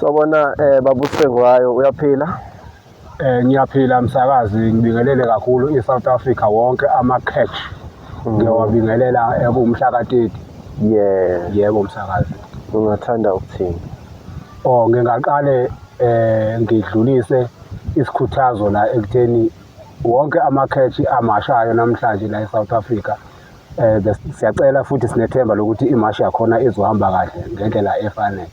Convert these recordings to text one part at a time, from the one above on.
Sawubona baba uSengwayo, uyaphila? Ngiyaphila msakazi, ngibingelele kakhulu iSouth Africa wonke ama-catch. Ngiyawabingelela kumhla ka-30. Yebo msakazi. Ungathanda ukuthini? Ngingaqale ngidlulise isikhuthazo la ekutheni wonke ama-catch amashayo namhlanje la eSouth Africa. Siyacela futhi sinethemba lokuthi imashi yakhona izohamba kahle ngendlela efanele.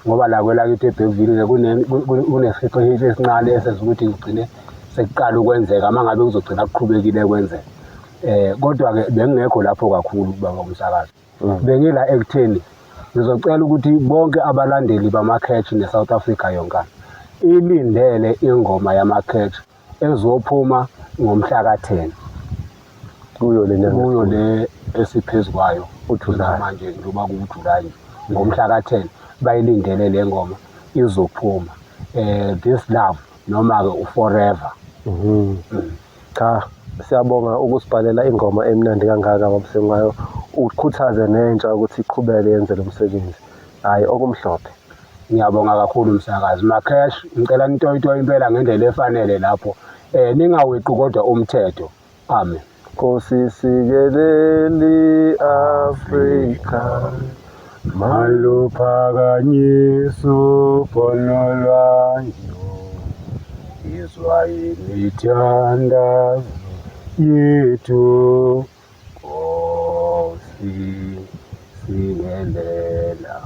Ngoba la kwelakithi eBergville kunesiqhikithi esincane esenza ukuthi kugcine sekuqala ukwenzeka uma ngabe kuzogcina kuqhubekile kwenzeka. Kodwa-ke bengingekho lapho kakhulu baba umsakazi. Bengila ekutheni ngizocela ukuthi bonke abalandeli bama-catch ne-South Africa yonkana ilindele ingoma yama-catch ezophuma ngomhla ka-10 kuyo le esiphezu kwayo manje njengoba kuwuJulayi ngomhla ka-10 bayilindele le ngoma izophuma. This love noma-ke uforever. Cha, siyabonga ukusibhalela ingoma emnandi kangaka baba Sengwayo, ukhuthaze nentsha ukuthi iqhubeke yenze lo msebenzi, hhayi okumhlophe. Ngiyabonga kakhulu msakazi. Ma-catch ngicela nitoyitoye impela ngendlela efanele lapho. Ningaweqi kodwa umthetho. Amen. Nkosi sikeleli Afrika, maluphakanyiso phono lwayo, izwa imithandazo yethu, Nkosi sikelela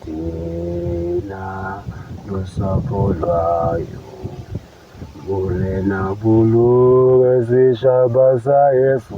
thina nosapho lwayo, bulena buluke zishabasa Yesu.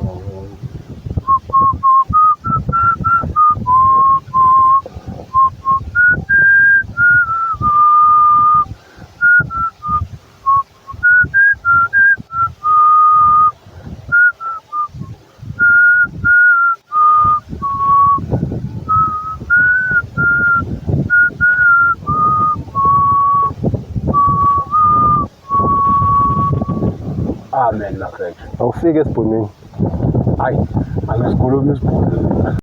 Amen mafethu. Awufike esibhonweni. Hayi, angisikhulumi isibhunu.